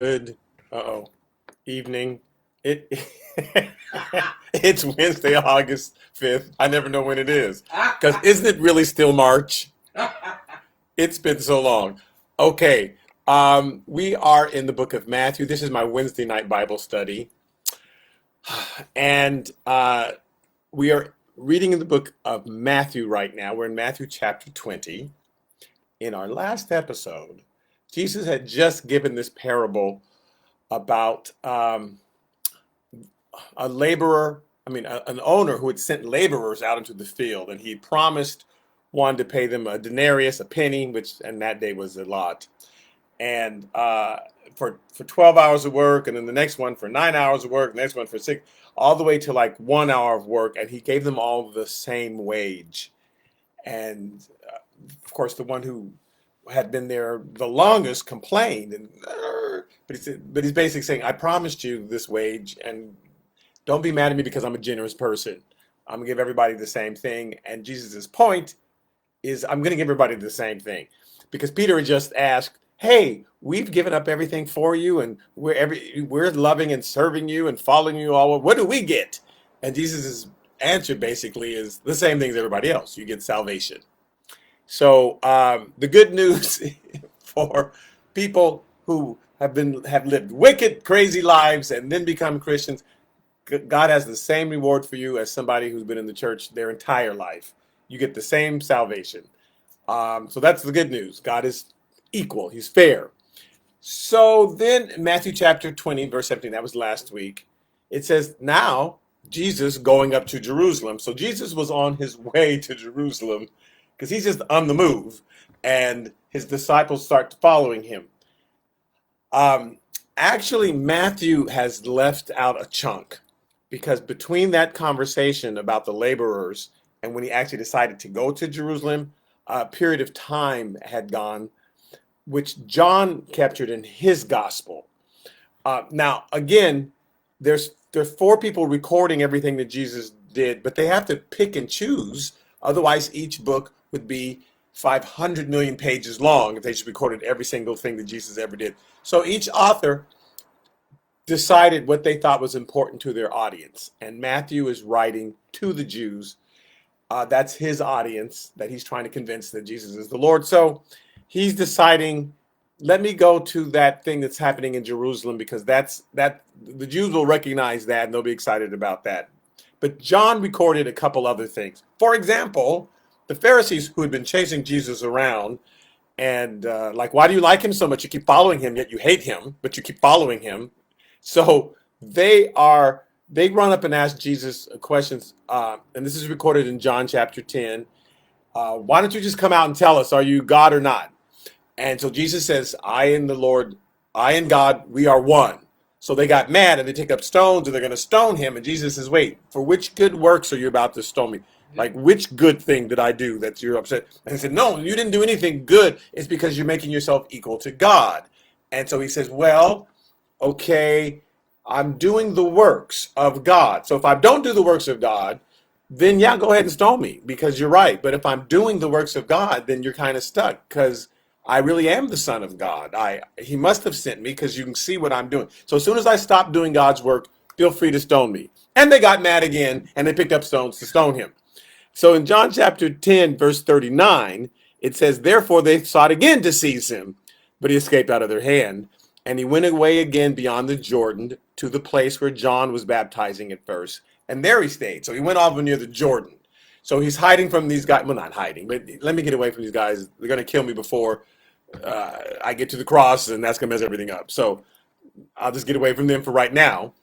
Good evening. It it's Wednesday, August 5th. I never know when it is. Because isn't it really still March? It's been so long. Okay. We are in the book of Matthew. This is my Wednesday night Bible study. And we are reading in the book of Matthew right now. We're in Matthew chapter 20. In our last episode, Jesus had just given this parable about a laborer, an owner who had sent laborers out into the field, and he promised one to pay them a denarius, a penny, which in that day was a lot, and for 12 hours of work, and then the next one for 9 hours of work, the next one for six, all the way to like 1 hour of work, and he gave them all the same wage. And of course, the one who had been there the longest complained, and but he's basically saying, "I promised you this wage, and don't be mad at me because I'm a generous person. I'm gonna give everybody the same thing." And Jesus's point is, I'm gonna give everybody the same thing, because Peter had just asked, "Hey, we've given up everything for you, and we're loving and serving you and following you all. What do we get?" And Jesus's answer basically is the same thing as everybody else. You get salvation. So the good news for people who have lived wicked, crazy lives and then become Christians, God has the same reward for you as somebody who's been in the church their entire life. You get the same salvation. So that's the good news. God is equal. He's fair. So then Matthew chapter 20, verse 17, that was last week. It says, now Jesus going up to Jerusalem. So Jesus was on his way to Jerusalem because he's just on the move. And his disciples start following him. Actually, Matthew has left out a chunk, because between that conversation about the laborers and when he actually decided to go to Jerusalem, a period of time had gone, which John captured in his gospel. Now, again, there's four people recording everything that Jesus did, but they have to pick and choose. Otherwise, each book would be 500 million pages long if they just recorded every single thing that Jesus ever did. So each author decided what they thought was important to their audience. And Matthew is writing to the Jews. That's his audience that he's trying to convince that Jesus is the Lord. So he's deciding, let me go to that thing that's happening in Jerusalem, because that the Jews will recognize that and they'll be excited about that. But John recorded a couple other things. For example, the Pharisees who had been chasing Jesus around and like, why do you like him so much? You keep following him, yet you hate him, but you keep following him. So they run up and ask Jesus questions, and this is recorded in John chapter 10. Why don't you just come out and tell us, are you God or not? And so Jesus says, I and the Lord, I and God, we are one. So they got mad and they take up stones and they're going to stone him. And Jesus says, wait, for which good works are you about to stone me? Like, which good thing did I do that you're upset? And he said, no, you didn't do anything good. It's because you're making yourself equal to God. And so he says, well, okay, I'm doing the works of God. So if I don't do the works of God, then yeah, go ahead and stone me, because you're right. But if I'm doing the works of God, then you're kind of stuck, because I really am the Son of God. He must have sent me, because you can see what I'm doing. So as soon as I stop doing God's work, feel free to stone me. And they got mad again, and they picked up stones to stone him. So in John chapter 10, verse 39, it says, therefore they sought again to seize him, but he escaped out of their hand. And he went away again beyond the Jordan to the place where John was baptizing at first. And there he stayed. So he went off near the Jordan. So he's hiding from these guys. Well, not hiding, but let me get away from these guys. They're going to kill me before I get to the cross, and that's going to mess everything up. So I'll just get away from them for right now.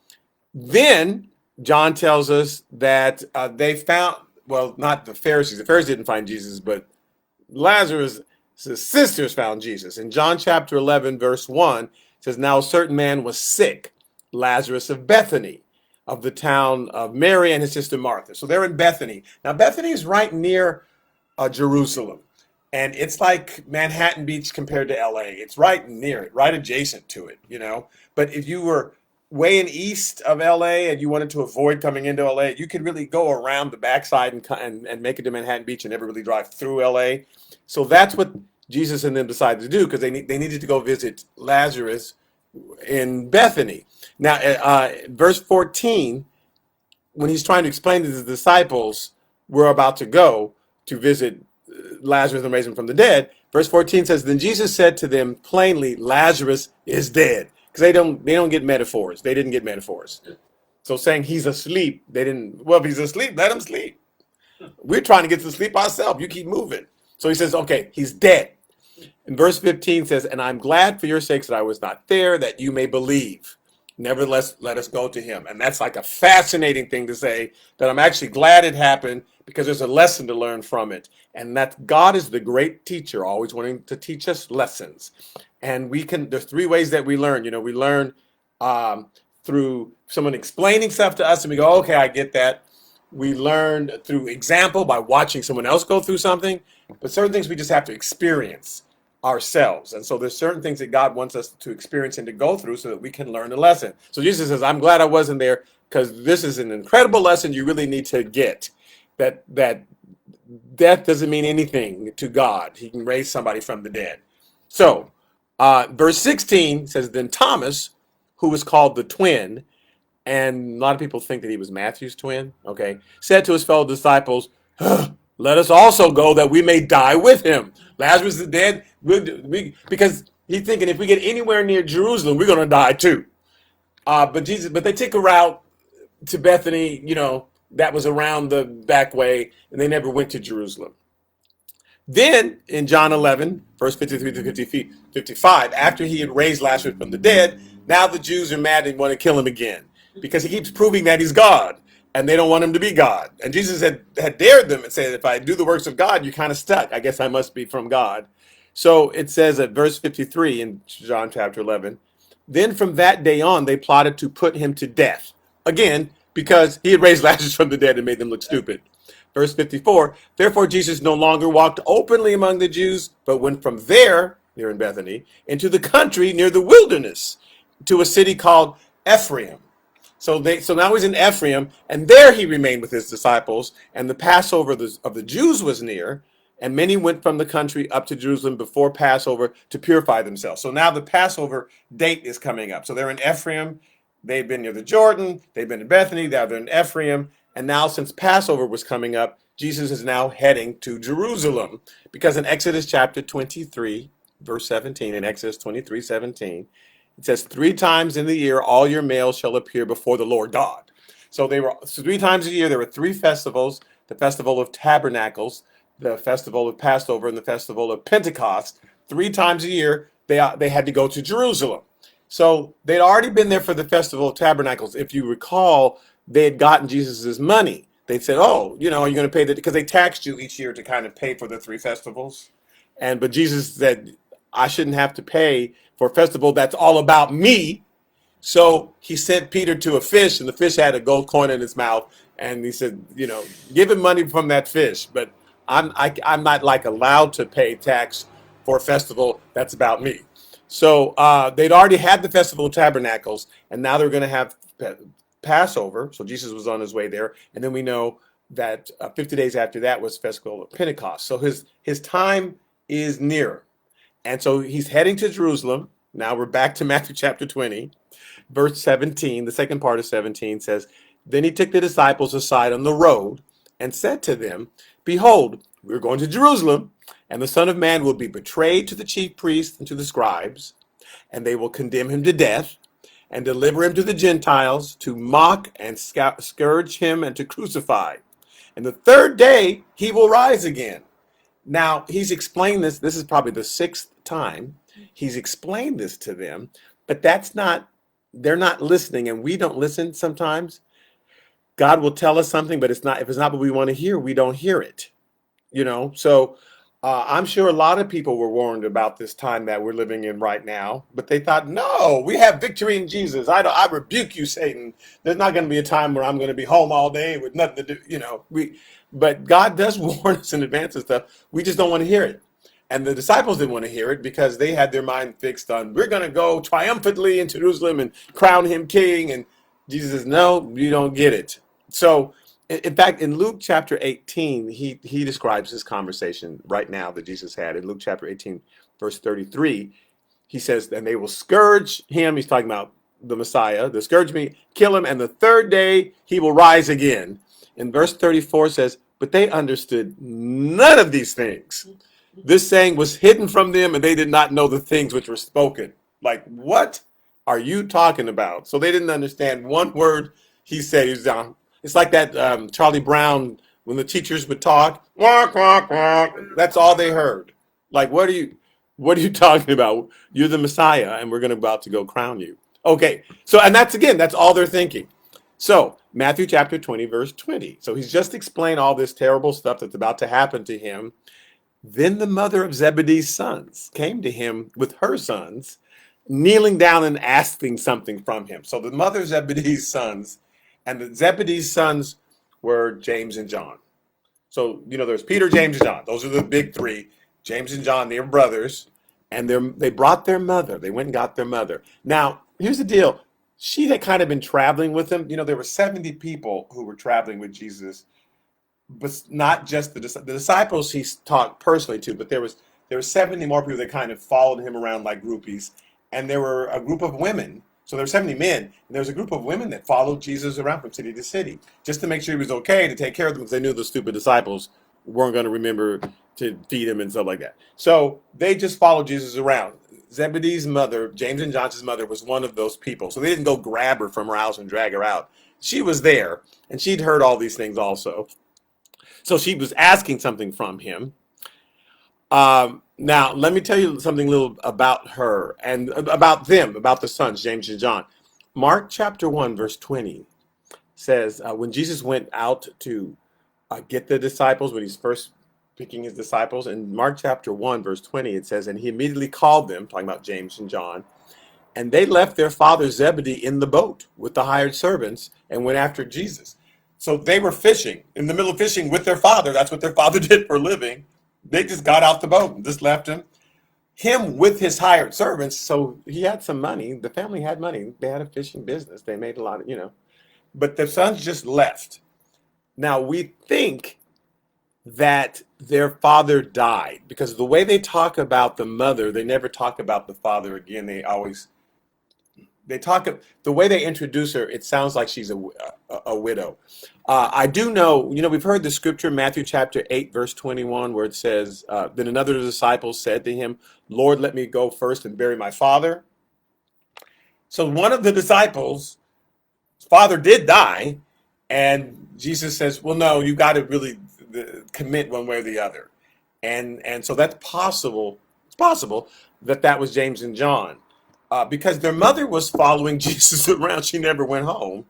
Then John tells us that they found, well, not the Pharisees. The Pharisees didn't find Jesus, but Lazarus' sisters found Jesus. In John chapter 11, verse 1, it says, now a certain man was sick, Lazarus of Bethany, of the town of Mary and his sister Martha. So they're in Bethany. Now, Bethany is right near Jerusalem. And it's like Manhattan Beach compared to LA. It's right near it, right adjacent to it, you know. But if you were way in east of LA and you wanted to avoid coming into LA, you could really go around the backside and make it to Manhattan Beach and never really drive through LA. So that's what Jesus and them decided to do, because they needed to go visit Lazarus in Bethany. Now, verse 14, when he's trying to explain to the disciples, we're about to go to visit Lazarus and raise him from the dead. Verse 14 says, then Jesus said to them plainly, Lazarus is dead. Because they don't get metaphors. They didn't get metaphors. So saying he's asleep, they didn't, well, if he's asleep, let him sleep. We're trying to get to sleep ourselves. You keep moving. So he says, okay, he's dead. And verse 15 says, and I'm glad for your sakes that I was not there, that you may believe. Nevertheless, let us go to him. And that's like a fascinating thing to say, that I'm actually glad it happened because there's a lesson to learn from it. And that God is the great teacher, always wanting to teach us lessons. And there's three ways that we learn. We learn through someone explaining stuff to us and we go, okay, I get that. We learn through example by watching someone else go through something, but certain things we just have to experience ourselves. And so there's certain things that God wants us to experience and to go through so that we can learn a lesson. So Jesus says, I'm glad I wasn't there because this is an incredible lesson you really need to get, that death doesn't mean anything to God. He can raise somebody from the dead. So verse 16 says, then Thomas, who was called the twin, and a lot of people think that he was Matthew's twin, okay, said to his fellow disciples, let us also go that we may die with him. Lazarus is dead. Because he's thinking if we get anywhere near Jerusalem, we're going to die too. But they took a route to Bethany, that was around the back way, and they never went to Jerusalem. Then in John 11, verse 53 to 55, after he had raised Lazarus from the dead, now the Jews are mad and want to kill him again because he keeps proving that he's God and they don't want him to be God. And Jesus had dared them and said, if I do the works of God, you're kind of stuck. I guess I must be from God. So it says at verse 53 in John chapter 11, then from that day on, they plotted to put him to death. Again, because he had raised Lazarus from the dead and made them look stupid. Verse 54, therefore Jesus no longer walked openly among the Jews, but went from there, near in Bethany, into the country near the wilderness, to a city called Ephraim. So now he's in Ephraim, and there he remained with his disciples, and the Passover of the Jews was near, and many went from the country up to Jerusalem before Passover to purify themselves. So now the Passover date is coming up. So they're in Ephraim, they've been near the Jordan, they've been in Bethany, now they're in Ephraim, and now since Passover was coming up, Jesus is now heading to Jerusalem, because in Exodus chapter 23, verse 17, in Exodus 23:17, it says, 3 times in the year, all your males shall appear before the Lord God. So 3 times a year, there were 3 festivals, the festival of tabernacles, the festival of Passover, and the festival of Pentecost. 3 times a year, they had to go to Jerusalem. So they'd already been there for the festival of tabernacles. If you recall, they had gotten Jesus's money. They said, oh, you're going to pay that, because they taxed you each year to kind of pay for the 3 festivals. But Jesus said, I shouldn't have to pay for a festival that's all about me. So he sent Peter to a fish, and the fish had a gold coin in its mouth. And he said, give him money from that fish. But I'm not allowed to pay tax for a festival that's about me. So they'd already had the Festival of Tabernacles, and now they're going to have Passover. So Jesus was on his way there. And then we know that 50 days after that was Festival of Pentecost. So his time is near. And so he's heading to Jerusalem. Now we're back to Matthew chapter 20, verse 17. The second part of 17 says, then he took the disciples aside on the road and said to them, behold, we're going to Jerusalem, and the Son of Man will be betrayed to the chief priests and to the scribes, and they will condemn him to death and deliver him to the Gentiles to mock and scourge him and to crucify. And the 3rd day he will rise again. Now, he's explained this. This is probably the 6th time he's explained this to them, but they're not listening, and we don't listen sometimes. God will tell us something, but if it's not what we want to hear, we don't hear it. So I'm sure a lot of people were warned about this time that we're living in right now, but they thought, no, we have victory in Jesus. I rebuke you, Satan. There's not going to be a time where I'm going to be home all day with nothing to do. But God does warn us in advance of stuff. We just don't want to hear it. And the disciples didn't want to hear it because they had their mind fixed on, we're going to go triumphantly into Jerusalem and crown him king. And Jesus says, no, you don't get it. So, in fact, in Luke chapter 18, he describes this conversation right now that Jesus had. In Luke chapter 18, verse 33, He says, and they will scourge him. He's talking about the Messiah. They'll scourge me, kill him, and the third day he will rise again. And verse 34 says, but they understood none of these things. This saying was hidden from them, and they did not know the things which were spoken. Like, what are you talking about? So they didn't understand one word he said. He was down. It's like that Charlie Brown, when the teachers would talk, walk, walk, walk. That's all they heard. Like, what are you talking about? You're the Messiah, and we're about to go crown you. Okay, so, and that's all they're thinking. So, Matthew chapter 20, verse 20. So he's just explained all this terrible stuff that's about to happen to him. Then the mother of Zebedee's sons came to him with her sons, kneeling down and asking something from him. So the mother of Zebedee's sons, and the Zebedee's sons were James and John. So, there's Peter, James, and John. Those are the big three. James and John, they're brothers, and they brought their mother. They went and got their mother. Now, here's the deal. She had kind of been traveling with them. There were 70 people who were traveling with Jesus, but not just the disciples he talked personally to, but there was 70 more people that kind of followed him around like groupies, and there were a group of women. So there were 70 men, and there was a group of women that followed Jesus around from city to city, just to make sure he was okay, to take care of them, because they knew the stupid disciples weren't going to remember to feed him and stuff like that. So they just followed Jesus around. Zebedee's mother, James and John's mother, was one of those people. So they didn't go grab her from her house and drag her out. She was there, and she'd heard all these things also. So she was asking something from him. Now, let me tell you something little about her and about them, about the sons, James and John. Mark chapter 1, verse 20 says, when Jesus went out to get the disciples, when he's first picking his disciples, in Mark chapter 1, verse 20, it says, and he immediately called them, talking about James and John, and they left their father Zebedee in the boat with the hired servants and went after Jesus. So they were fishing, in the middle of fishing with their father. That's what their father did for a living. They just got out the boat and just left him with his hired servants. So he had some money. The family had money. They had a fishing business. They made a lot of, but the sons just left. Now we think that their father died, because the way they talk about the mother, they never talk about the father again. The way they introduce her, it sounds like she's a widow. I do know, we've heard the scripture, Matthew chapter 8, verse 21, where it says, then another disciple said to him, Lord, let me go first and bury my father. So one of the disciples' father did die, and Jesus says, well, no, you got to really commit one way or the other. And so that's possible. It's possible that was James and John. Because their mother was following Jesus around. She never went home.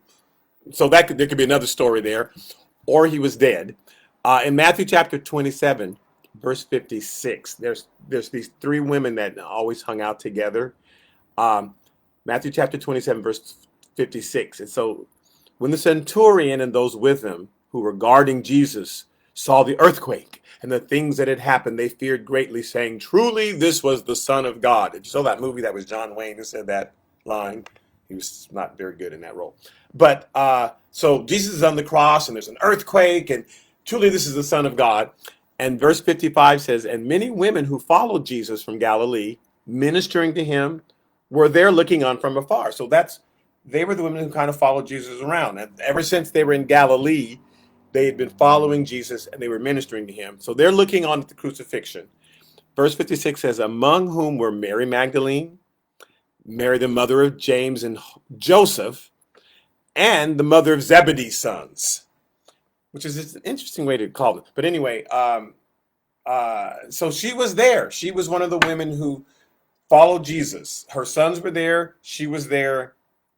So there could be another story there. Or he was dead. In Matthew chapter 27, verse 56, there's these three women that always hung out together. Matthew chapter 27, verse 56. And so when the centurion and those with him who were guarding Jesus saw the earthquake and the things that had happened, they feared greatly, saying, truly, this was the Son of God. Did you saw that movie? That was John Wayne who said that line. He was not very good in that role. But so Jesus is on the cross, and there's an earthquake, and truly, this is the Son of God. And verse 55 says, and many women who followed Jesus from Galilee, ministering to him, were there looking on from afar. So they were the women who kind of followed Jesus around. And ever since they were in Galilee, they had been following Jesus and they were ministering to him. So they're looking on at the crucifixion. Verse 56 says, among whom were Mary Magdalene, Mary the mother of James and Joseph, and the mother of Zebedee's sons, which is an interesting way to call them. But anyway, so she was there. She was one of the women who followed Jesus. Her sons were there. She was there.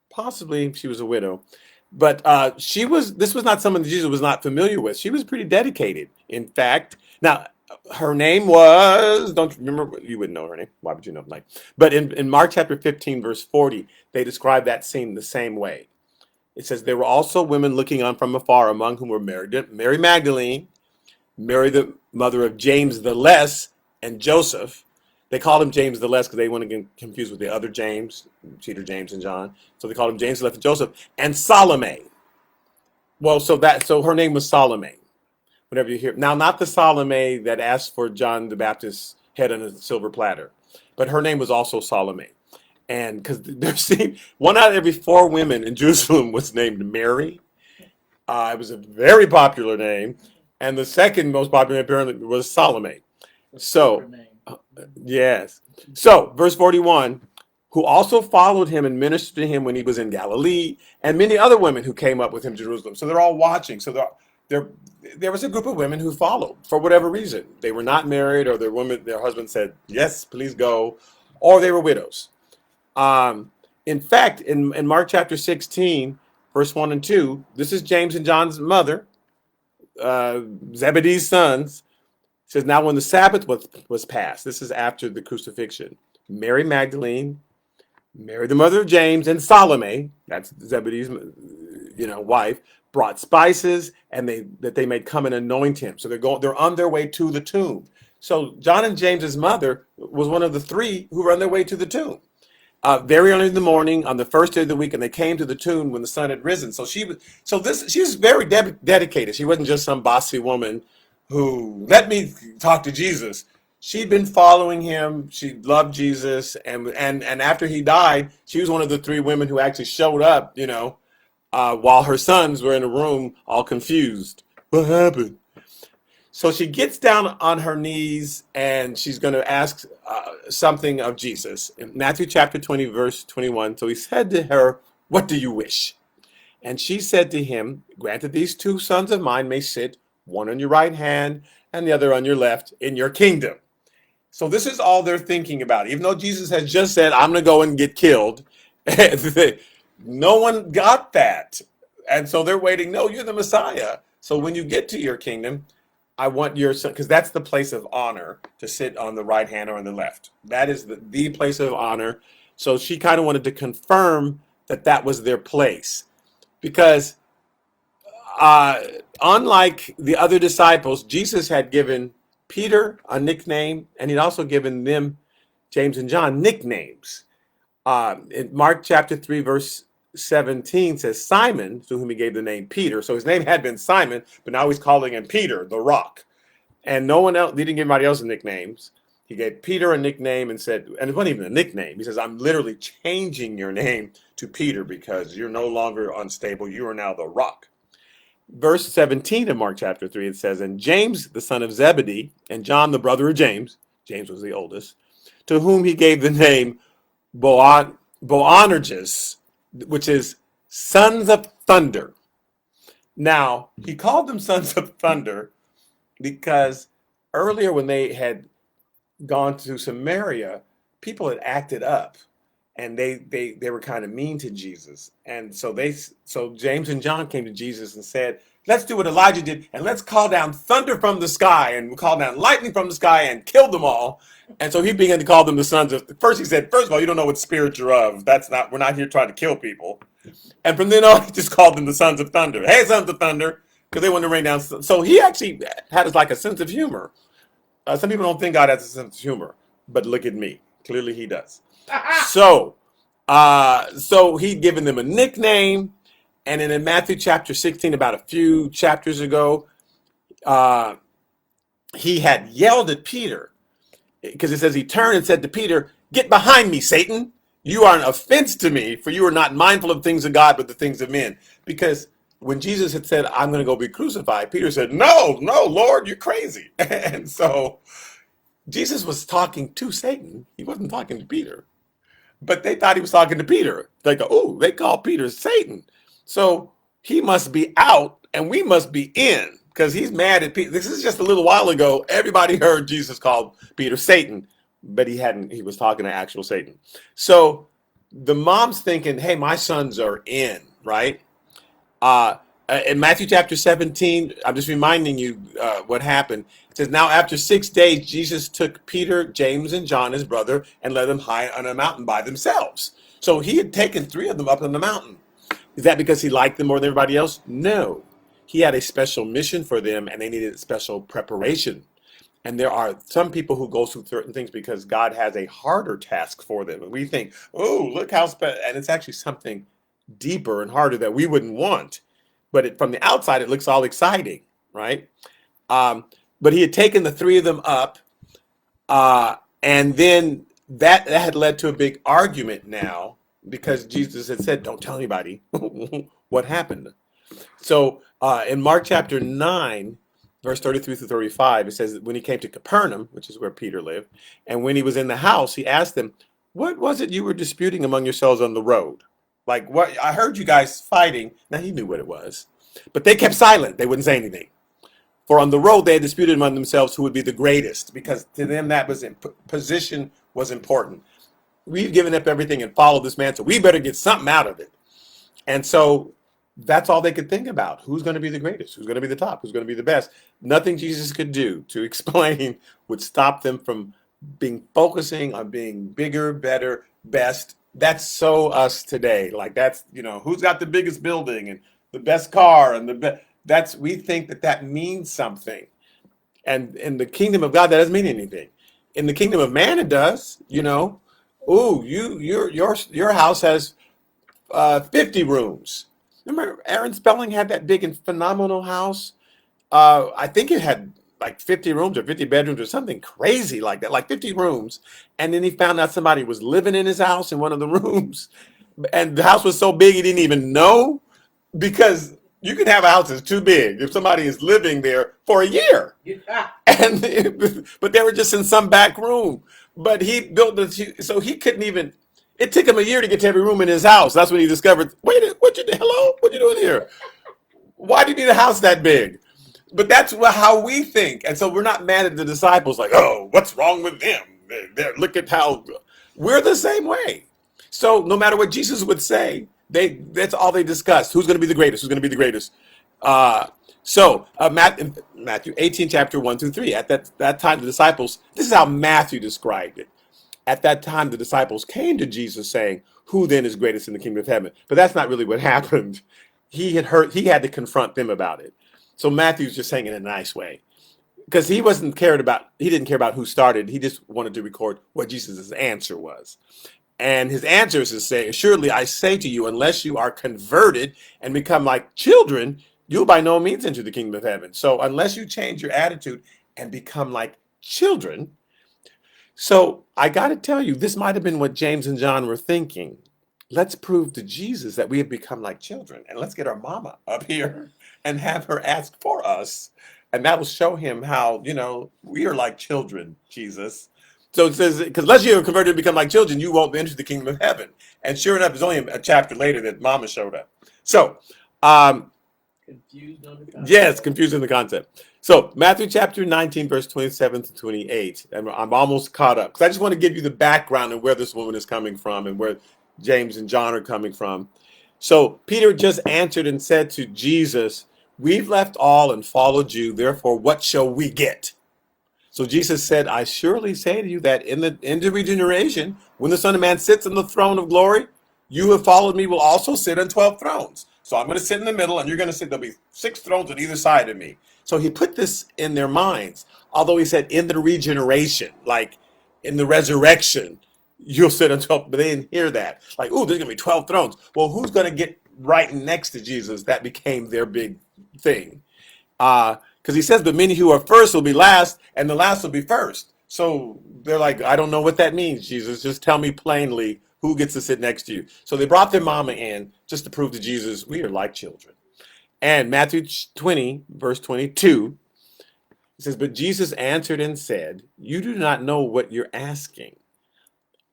Possibly she was a widow. But this was not someone that Jesus was not familiar with. She was pretty dedicated. In fact, now her name was, don't you remember, you wouldn't know her name. Why would you know? Like, but in Mark chapter 15, verse 40, they describe that scene the same way. It says, there were also women looking on from afar, among whom were Mary Magdalene, Mary the mother of James the Less, and Joseph. They called him James the Less because they wouldn't get confused with the other James, Peter, James, and John. So they called him James the Less and Joseph, and Salome. Well, so her name was Salome. Whenever you hear now, not the Salome that asked for John the Baptist's head on a silver platter, but her name was also Salome. And because there seemed one out of every four women in Jerusalem was named Mary. It was a very popular name, and the second most popular apparently was Salome. So, yes. So, verse 41, who also followed him and ministered to him when he was in Galilee, and many other women who came up with him to Jerusalem. So they're all watching. So there, there was a group of women who followed for whatever reason. They were not married, or their husband said, yes, please go, or they were widows. In fact, in Mark chapter 16, verse 1 and 2, this is James and John's mother, Zebedee's sons. It says, now when the Sabbath was passed, this is after the crucifixion, Mary Magdalene, Mary the mother of James, and Salome, that's Zebedee's wife, brought spices, and they may come and anoint him. So they're on their way to the tomb. So John and James's mother was one of the three who were on their way to the tomb. Very early in the morning on the first day of the week, and they came to the tomb when the sun had risen. So she was very dedicated. She wasn't just some bossy woman who let me talk to Jesus. She'd been following him. She loved Jesus, and after he died, she was one of the three women who actually showed up. While her sons were in a room, all confused. What happened? So she gets down on her knees and she's going to ask something of Jesus. In Matthew chapter 20, verse 21, so he said to her, what do you wish? And she said to him, grant that these two sons of mine may sit, one on your right hand and the other on your left, in your kingdom. So this is all they're thinking about. Even though Jesus has just said, I'm going to go and get killed, no one got that. And so they're waiting, no, you're the Messiah. So when you get to your kingdom, I want your son, because that's the place of honor, to sit on the right hand or on the left. That is the place of honor. So she kind of wanted to confirm that was their place. Because unlike the other disciples, Jesus had given Peter a nickname, and he'd also given them, James and John, nicknames. In Mark chapter 3, verse 17 says Simon, to whom he gave the name Peter. So his name had been Simon, but now he's calling him Peter, the rock. And no one else, he didn't give anybody else nicknames. He gave Peter a nickname and said, and it wasn't even a nickname. He says, I'm literally changing your name to Peter because you're no longer unstable. You are now the rock. Verse 17 of Mark chapter 3, it says, and James, the son of Zebedee, and John, the brother of James was the oldest, to whom he gave the name Boanerges, which is sons of thunder. Now, he called them sons of thunder because earlier when they had gone to Samaria, people had acted up and they were kind of mean to Jesus. And so James and John came to Jesus and said, let's do what Elijah did and let's call down thunder from the sky and call down lightning from the sky and kill them all. And so he began to call them the sons of, first he said, first of all, you don't know what spirit you're of. We're not here trying to kill people. And from then on, he just called them the sons of thunder. Hey, sons of thunder, because they wanted to rain down. So he actually had like a sense of humor. Some people don't think God has a sense of humor, but look at me. Clearly he does. So he'd given them a nickname. And then in Matthew chapter 16, about a few chapters ago, he had yelled at Peter. Because it says he turned and said to Peter, get behind me, Satan. You are an offense to me, for you are not mindful of things of God, but the things of men. Because when Jesus had said, I'm going to go be crucified, Peter said, no, Lord, you're crazy. And so Jesus was talking to Satan. He wasn't talking to Peter. But they thought he was talking to Peter. They go, oh, they call Peter Satan. So he must be out and we must be in. Because he's mad at Peter. This is just a little while ago. Everybody heard Jesus called Peter Satan, but he was talking to actual Satan. So the mom's thinking, hey, my sons are in, right? In Matthew chapter 17, I'm just reminding you what happened. It says, now after 6 days, Jesus took Peter, James, and John, his brother, and led them high on a mountain by themselves. So he had taken 3 of them up on the mountain. Is that because he liked them more than everybody else? No. He had a special mission for them, and they needed special preparation. And there are some people who go through certain things because God has a harder task for them. And we think, oh, look how special. And it's actually something deeper and harder that we wouldn't want. But from the outside, it looks all exciting, right? But he had taken the 3 of them up. And then that had led to a big argument now because Jesus had said, don't tell anybody what happened. So in Mark chapter 9, verse 33 through 35, it says that when he came to Capernaum, which is where Peter lived, and when he was in the house, he asked them, what was it you were disputing among yourselves on the road? Like, what? I heard you guys fighting. Now he knew what it was, but they kept silent. They wouldn't say anything. For on the road, they had disputed among themselves who would be the greatest, because to them that was position was important. We've given up everything and followed this man, so we better get something out of it. And so that's all they could think about. Who's going to be the greatest? Who's going to be the top? Who's going to be the best? Nothing Jesus could do to explain would stop them from focusing on being bigger, better, best. That's so us today. Like that's, who's got the biggest building and the best car and we think that means something. And in the kingdom of God, that doesn't mean anything. In the kingdom of man, it does, Ooh, your house has 50 rooms. Remember Aaron Spelling had that big and phenomenal house? I think it had like 50 rooms or 50 bedrooms or something crazy like that, like 50 rooms. And then he found out somebody was living in his house in one of the rooms. And the house was so big he didn't even know, because you can have a house that's too big if somebody is living there for a year. Yeah. But they were just in some back room. But he built so he couldn't even. It took him a year to get to every room in his house. That's when he discovered, wait, what you doing here? Why do you need a house that big? But that's how we think. And so we're not mad at the disciples like, oh, what's wrong with them? Look at how we're the same way. So no matter what Jesus would say, that's all they discussed. Who's going to be the greatest? Who's going to be the greatest? Matthew 18, chapter 1 through 3. At that time, the disciples, this is how Matthew described it. At that time, the disciples came to Jesus saying, who then is greatest in the kingdom of heaven? But that's not really what happened. He had to confront them about it. So Matthew's just saying it in a nice way, because he didn't care about who started. He just wanted to record what Jesus' answer was. And his answer is to say, surely I say to you, unless you are converted and become like children, you'll by no means enter the kingdom of heaven. So unless you change your attitude and become like children. So I got to tell you, this might have been what James and John were thinking. Let's prove to Jesus that we have become like children, and let's get our mama up here and have her ask for us. And that will show him how, we are like children, Jesus. So it says, because unless you are converted and become like children, you won't enter the kingdom of heaven. And sure enough, it's only a chapter later that mama showed up. So, confused on the concept. Yes, confused in the concept. So Matthew chapter 19, verse 27 to 28. And I'm almost caught up, because I just want to give you the background and where this woman is coming from and where James and John are coming from. So Peter just answered and said to Jesus, we've left all and followed you. Therefore, what shall we get? So Jesus said, I surely say to you that in the end of regeneration, when the Son of Man sits on the throne of glory, you who have followed me will also sit on 12 thrones. So I'm going to sit in the middle, and you're going to sit. There'll be 6 thrones on either side of me. So he put this in their minds, although he said in the regeneration, like in the resurrection, you'll sit on 12. But they didn't hear that. Like, ooh, there's going to be 12 thrones. Well, who's going to get right next to Jesus? That became their big thing. Because he says the many who are first will be last, and the last will be first. So they're like, I don't know what that means, Jesus. Just tell me plainly who gets to sit next to you. So they brought their mama in just to prove to Jesus, we are like children. And Matthew 20, verse 22, it says, but Jesus answered and said, you do not know what you're asking.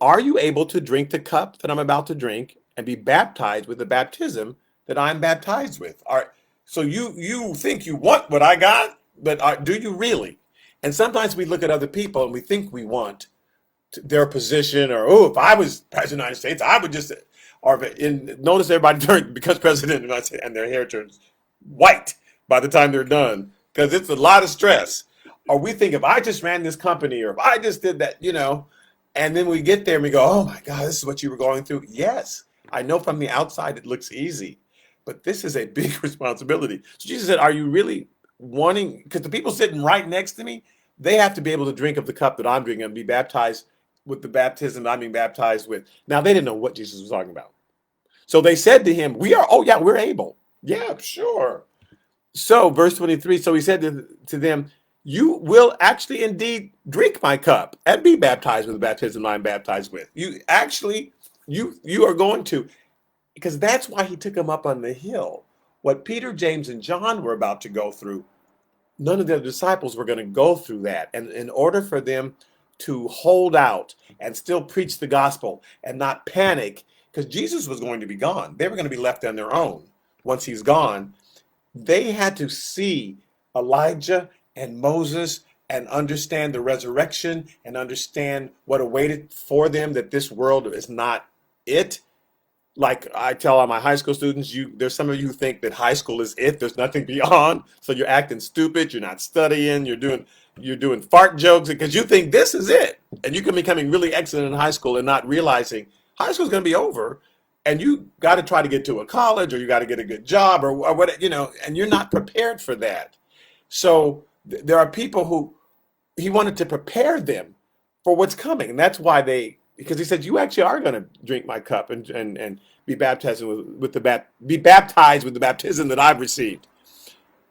Are you able to drink the cup that I'm about to drink and be baptized with the baptism that I'm baptized with? So you think you want what I got, but do you really? And sometimes we look at other people and we think we want their position, or, if I was president of the United States, I would just, notice everybody becomes president of the United States and their hair turns white by the time they're done, because it's a lot of stress. Or we think if I just ran this company, or if I just did that, and then we get there and we go, oh my God, this is what you were going through. Yes, I know from the outside it looks easy, but this is a big responsibility. So Jesus said, are you really wanting, because the people sitting right next to me, they have to be able to drink of the cup that I'm drinking and be baptized with the baptism I'm being baptized with. Now, they didn't know what Jesus was talking about. So they said to him, we're able. Yeah, sure. So verse 23, so he said to them, you will actually indeed drink my cup and be baptized with the baptism I'm baptized with. You actually, you are going to, because that's why he took them up on the hill. What Peter, James, and John were about to go through, none of the disciples were going to go through that. And in order for them to hold out and still preach the gospel and not panic, because Jesus was going to be gone, they were going to be left on their own once he's gone. They had to see Elijah and Moses and understand the resurrection and understand what awaited for them, that this world is not it. Like I tell all my high school students, there's some of you who think that high school is it. There's nothing beyond. So you're acting stupid. You're not studying. You're doing fart jokes because you think this is it, and you can be becoming really excellent in high school and not realizing high school is going to be over, and you got to try to get to a college or you got to get a good job or what and you're not prepared for that. So there are people who he wanted to prepare them for what's coming, and that's why because he said you actually are going to drink my cup and be baptized be baptized with the baptism that I've received.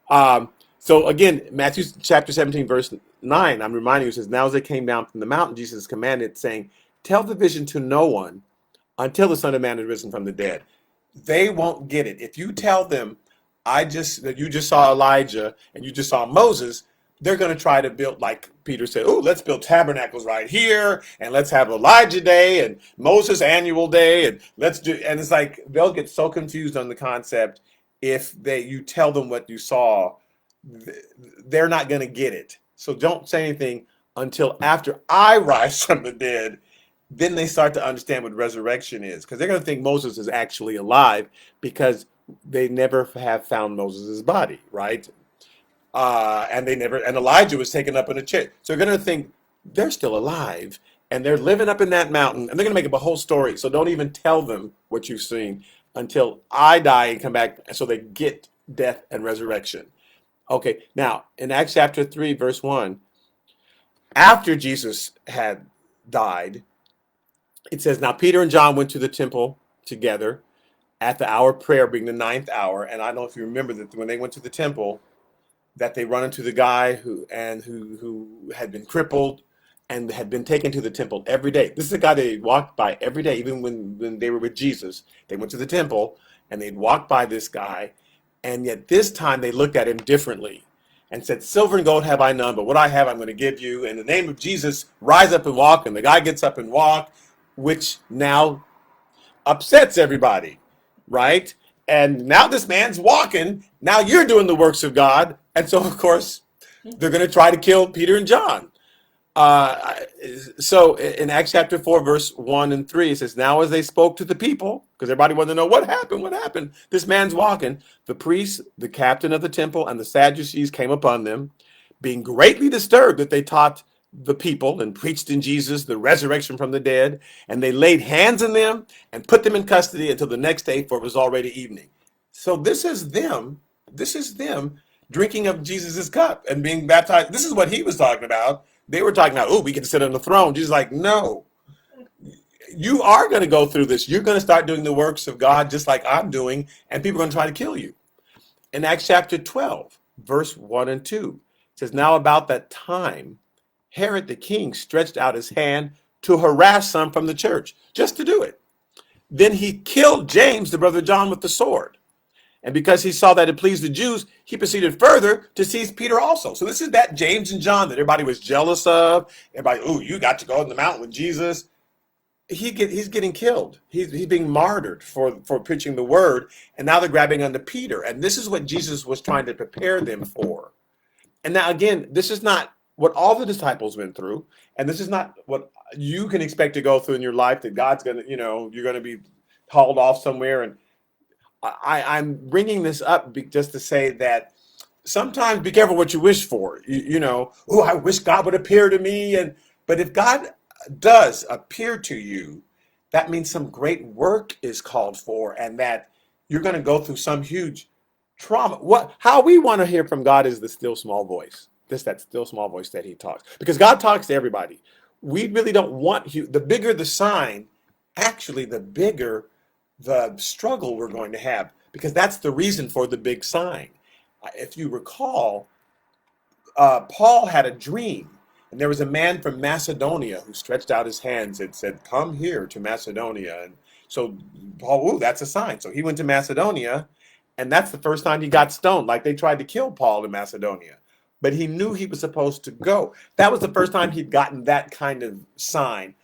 So again, Matthew chapter 17 verse 9, I'm reminding you, it says, now as they came down from the mountain, Jesus commanded, saying, tell the vision to no one until the Son of Man is risen from the dead. They won't get it if you tell them that you just saw Elijah and you just saw Moses. They're going to try to build, like Peter said, oh, let's build tabernacles right here, and let's have Elijah Day and Moses Annual Day, and and it's like they'll get so confused on the concept. If you tell them what you saw, they're not going to get it. So don't say anything until after I rise from the dead. Then they start to understand what resurrection is, because they're going to think Moses is actually alive because they never have found Moses' body, right? And Elijah was taken up in a chair. So they're going to think they're still alive and they're living up in that mountain, and they're going to make up a whole story. So don't even tell them what you've seen until I die and come back, so they get death and resurrection. Okay, now in Acts chapter 3, verse 1, after Jesus had died, it says, now Peter and John went to the temple together at the hour of prayer, being the ninth hour. And I don't know if you remember that when they went to the temple, that they run into the guy who had been crippled and had been taken to the temple every day. This is a guy they walked by every day, even when they were with Jesus. They went to the temple and they'd walk by this guy, and yet this time they looked at him differently and said, silver and gold have I none, but what I have I'm going to give you. In the name of Jesus, rise up and walk. And the guy gets up and walk, which now upsets everybody, right? And now this man's walking. Now you're doing the works of God. And so, of course, they're going to try to kill Peter and John. So in Acts chapter 4, verse 1 and 3, it says, now as they spoke to the people, because everybody wanted to know what happened. This man's walking. The priests, the captain of the temple, and the Sadducees came upon them, being greatly disturbed that they taught the people and preached in Jesus the resurrection from the dead. And they laid hands on them and put them in custody until the next day, for it was already evening. So this is them drinking of Jesus's cup and being baptized. This is what he was talking about. They were talking about, oh, we can sit on the throne. Jesus is like, no, you are going to go through this. You're going to start doing the works of God just like I'm doing, and people are going to try to kill you. In Acts chapter 12, verse 1 and 2, it says, now about that time, Herod the king stretched out his hand to harass some from the church, just to do it. Then he killed James, the brother of John, with the sword. And because he saw that it pleased the Jews, he proceeded further to seize Peter also. So this is that James and John that everybody was jealous of. Everybody, oh, you got to go on the mountain with Jesus. He's getting killed. He's being martyred for preaching the word. And now they're grabbing onto Peter. And this is what Jesus was trying to prepare them for. And now, again, this is not what all the disciples went through. And this is not what you can expect to go through in your life, that God's going to, you're going to be hauled off somewhere. And I'm bringing this up just to say that sometimes be careful what you wish for. Oh, I wish God would appear to me. But if God does appear to you, that means some great work is called for, and that you're going to go through some huge trauma. How we want to hear from God is the still small voice. That still small voice that he talks. Because God talks to everybody. We really don't want the bigger the sign, actually the bigger the struggle we're going to have, because that's the reason for the big sign. If you recall, Paul had a dream, and there was a man from Macedonia who stretched out his hands and said, "Come here to Macedonia." And so Paul, ooh, that's a sign. So he went to Macedonia, and that's the first time he got stoned. Like they tried to kill Paul in Macedonia, but he knew he was supposed to go. That was the first time he'd gotten that kind of sign.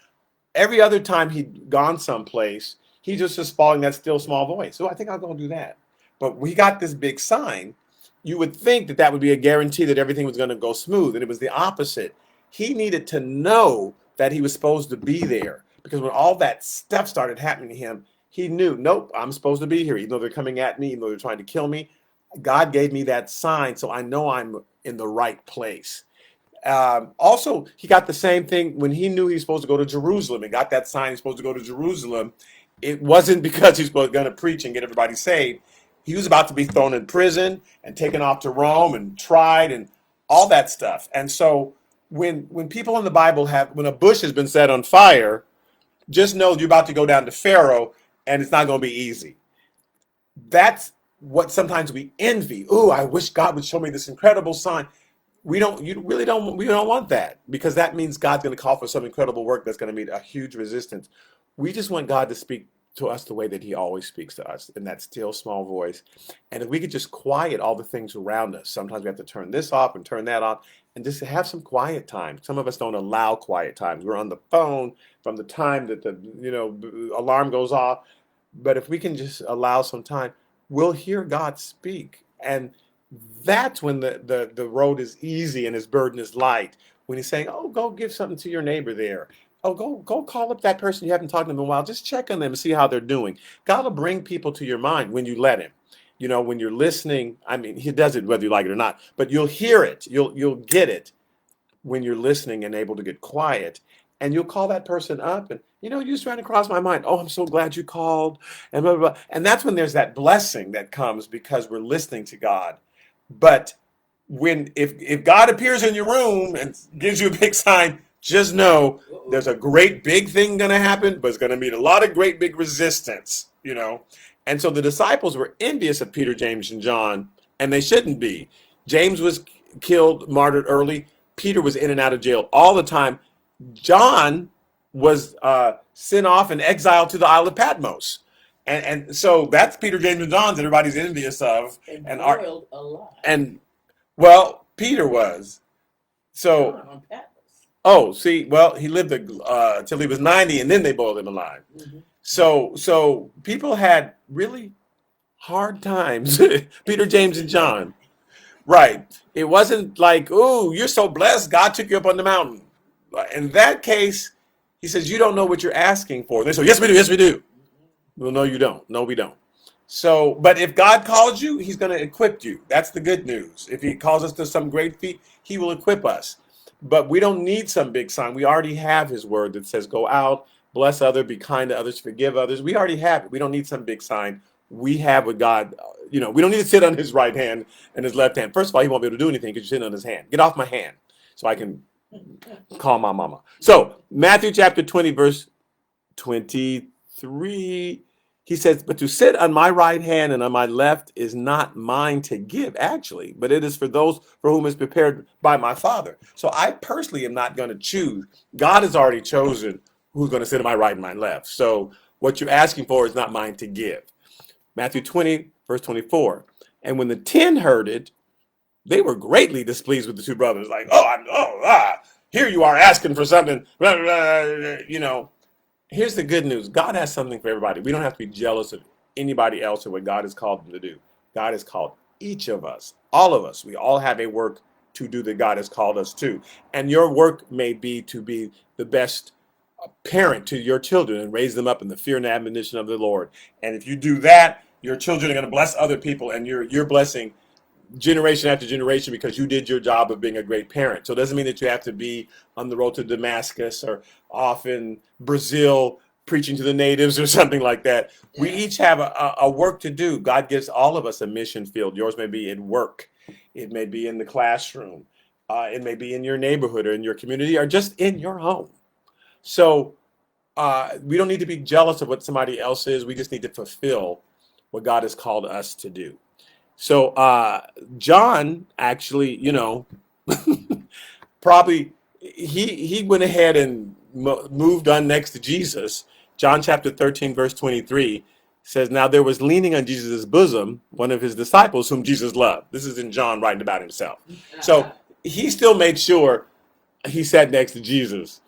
Every other time he'd gone someplace, he just was following that still small voice. So I think I'll go do that. But we got this big sign. You would think that that would be a guarantee that everything was going to go smooth, and it was the opposite. He needed to know that he was supposed to be there because when all that stuff started happening to him, he knew, nope, I'm supposed to be here, even though they're coming at me, even though they're trying to kill me. God gave me that sign, so I know I'm in the right place. Also, he got the same thing when he knew he was supposed to go to Jerusalem and got that sign he's supposed to go to Jerusalem. It wasn't because he was going to preach and get everybody saved. He was about to be thrown in prison and taken off to Rome and tried and all that stuff. And so when people in the Bible when a bush has been set on fire, just know you're about to go down to Pharaoh and it's not going to be easy. That's what sometimes we envy. Oh, I wish God would show me this incredible sign. We don't want that because that means God's going to call for some incredible work that's going to meet a huge resistance. We just want God to speak to us the way that he always speaks to us in that still small voice. And if we could just quiet all the things around us, sometimes we have to turn this off and turn that on and just have some quiet time. Some of us don't allow quiet times. We're on the phone from the time that the alarm goes off. But if we can just allow some time, we'll hear God speak. And that's when the road is easy and his burden is light. When he's saying, oh, go give something to your neighbor there. Oh, go call up that person you haven't talked to them in a while. Just check on them and see how they're doing. God will bring people to your mind when you let him. When you're listening, I mean, he does it whether you like it or not, but you'll hear it. You'll get it when you're listening and able to get quiet. And you'll call that person up and, you just ran across my mind. Oh, I'm so glad you called. And blah, blah, blah. And that's when there's that blessing that comes because we're listening to God. But if God appears in your room and gives you a big sign, just know there's a great big thing going to happen, but it's going to meet a lot of great big resistance, And so the disciples were envious of Peter, James, and John, and they shouldn't be. James was killed, martyred early. Peter was in and out of jail all the time. John was sent off and exiled to the Isle of Patmos. And so that's Peter, James, and John that everybody's envious of. And boiled alive. And, well, Peter was. So, oh, see, well, he lived till he was 90, and then they boiled him alive. Mm-hmm. So people had really hard times. Peter, James, and John. Right. It wasn't like, oh, you're so blessed, God took you up on the mountain. In that case, he says, you don't know what you're asking for. They say, yes, we do. Yes, we do. Well, no, you don't. No, we don't. So, but if God calls you, he's going to equip you. That's the good news. If he calls us to some great feat, he will equip us. But we don't need some big sign. We already have his word that says, go out, bless others, be kind to others, forgive others. We already have it. We don't need some big sign. We have what God, we don't need to sit on his right hand and his left hand. First of all, he won't be able to do anything because you're sitting on his hand. Get off my hand so I can call my mama. So Matthew chapter 20, verse 23, he says, but to sit on my right hand and on my left is not mine to give, actually, but it is for those for whom is prepared by my Father. So I personally am not going to choose. God has already chosen who's going to sit on my right and my left. So what you're asking for is not mine to give. Matthew 20, verse 24. And when the 10 heard it, they were greatly displeased with the two brothers. Like, here you are asking for something. Here's the good news. God has something for everybody. We don't have to be jealous of anybody else or what God has called them to do. God has called each of us, all of us. We all have a work to do that God has called us to. And your work may be to be the best parent to your children and raise them up in the fear and admonition of the Lord. And if you do that, your children are going to bless other people, and you're blessing generation after generation because you did your job of being a great parent. So it doesn't mean that you have to be on the road to Damascus or off in Brazil preaching to the natives or something like that. Yeah. We each have a work to do. God gives all of us a mission field. Yours may be in work. It may be in the classroom. It may be in your neighborhood or in your community or just in your home. So we don't need to be jealous of what somebody else is. We just need to fulfill what God has called us to do. So John actually, Probably he went ahead and moved on next to Jesus. John chapter 13, verse 23 says, now there was leaning on Jesus' bosom one of his disciples whom Jesus loved. This is in John writing about himself. So he still made sure he sat next to Jesus.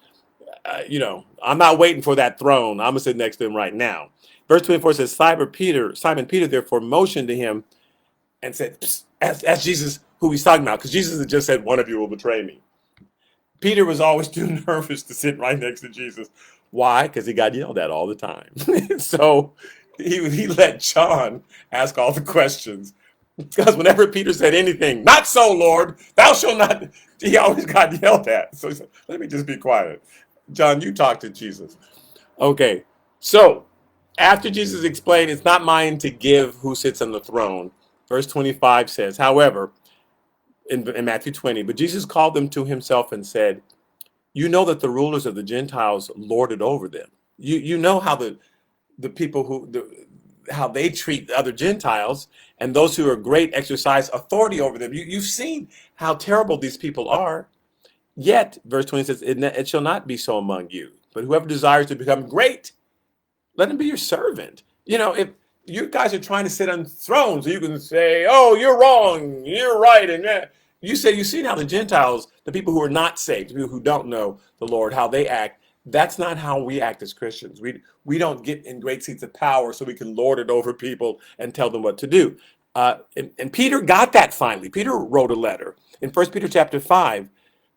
I'm not waiting for that throne. I'm going to sit next to him right now. Verse 24 says, Simon Peter therefore motioned to him and said, ask Jesus who he's talking about, because Jesus had just said, one of you will betray me. Peter was always too nervous to sit right next to Jesus. Why? Because he got yelled at all the time. So he let John ask all the questions. Because whenever Peter said anything, not so, Lord, thou shalt not, he always got yelled at. So he said, let me just be quiet. John, you talk to Jesus. Okay, so after Jesus explained, it's not mine to give who sits on the throne. Verse 25 says, however, in Matthew 20, but Jesus called them to himself and said, you know that the rulers of the Gentiles lord it over them. You know how the people how they treat other Gentiles, and those who are great exercise authority over them. You've seen how terrible these people are. Yet, verse 20 says, it shall not be so among you, but whoever desires to become great, let him be your servant. If you guys are trying to sit on thrones, you can say, oh, you're wrong, you're right. And you've seen how the Gentiles, the people who are not saved, the people who don't know the Lord, how they act. That's not how we act as Christians. We don't get in great seats of power so we can lord it over people and tell them what to do. And Peter got that finally. Peter wrote a letter in 1 Peter chapter 5,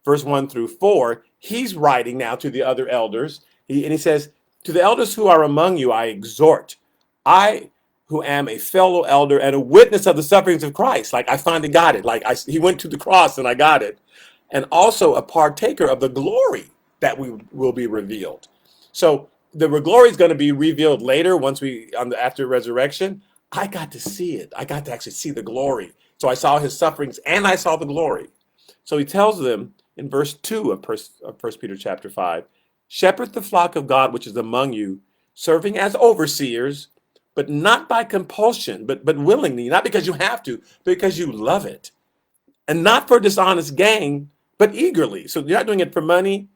verse 1 through 4. He's writing now to the other elders. And he says, to the elders who are among you, I exhort. I, who am a fellow elder and a witness of the sufferings of Christ. Like, I finally got it. He went to the cross and I got it. And also a partaker of the glory that will be revealed. So the glory is going to be revealed later after resurrection. I got to see it. I got to actually see the glory. So I saw his sufferings and I saw the glory. So he tells them in verse 2 of 1 Peter chapter 5, shepherd the flock of God which is among you, serving as overseers, but not by compulsion, but willingly, not because you have to, but because you love it. And not for dishonest gain, but eagerly. So you're not doing it for money,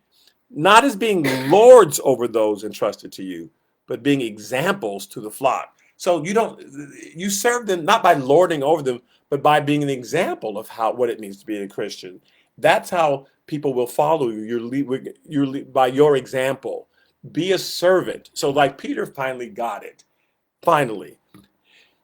not as being lords over those entrusted to you, but being examples to the flock. So you serve them not by lording over them, but by being an example of what it means to be a Christian. That's how people will follow you. By your example. Be a servant. So like Peter finally got it. Finally.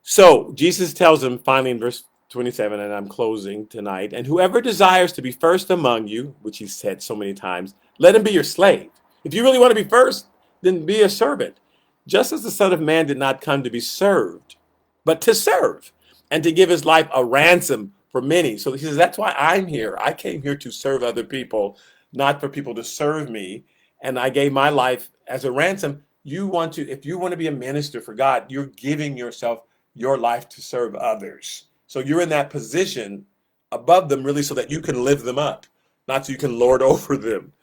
So Jesus tells him finally in verse 27, and I'm closing tonight, and whoever desires to be first among you, which he said so many times, let him be your slave. If you really want to be first, then be a servant. Just as the Son of Man did not come to be served, but to serve, and to give his life a ransom for many. So he says, that's why I'm here. I came here to serve other people, not for people to serve me. And I gave my life as a ransom. If you want to be a minister for God, you're giving your life to serve others. So you're in that position above them, really, so that you can lift them up, not so you can lord over them.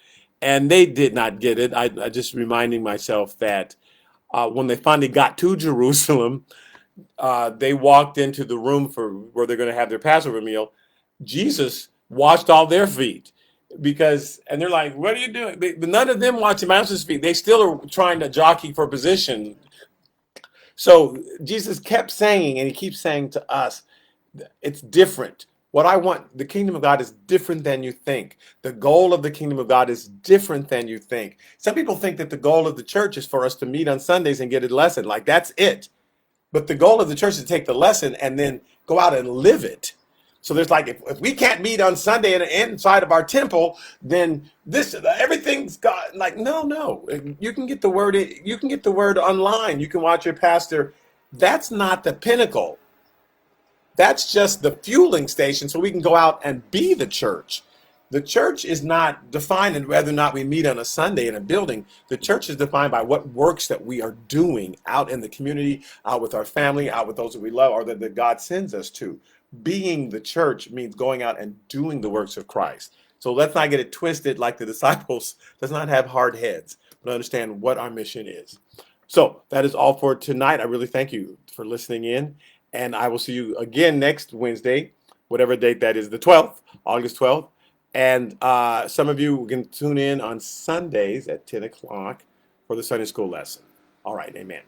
And they did not get it. I just reminding myself that when they finally got to Jerusalem, they walked into the room where they're going to have their Passover meal. Jesus washed all their feet and they're like, what are you doing? But none of them watching Master's feet. They still are trying to jockey for position. So Jesus kept saying, and he keeps saying to us, it's different. What I want, the kingdom of God is different than you think. The goal of the kingdom of God is different than you think. Some people think that the goal of the church is for us to meet on Sundays and get a lesson. Like, that's it. But the goal of the church is to take the lesson and then go out and live it. So there's like, if we can't meet on Sunday inside of our temple, then everything's got like, no. You can get the word. You can get the word online. You can watch your pastor. That's not the pinnacle. That's just the fueling station so we can go out and be the church. The church is not defined in whether or not we meet on a Sunday in a building. The church is defined by what works that we are doing out in the community, out with our family, out with those that we love, or that God sends us to. Being the church means going out and doing the works of Christ. So let's not get it twisted like the disciples. Let's not have hard heads, but understand what our mission is. So that is all for tonight. I really thank you for listening in. And I will see you again next Wednesday, whatever date that is, the 12th, August 12th. And some of you can tune in on Sundays at 10 o'clock for the Sunday school lesson. All right, amen.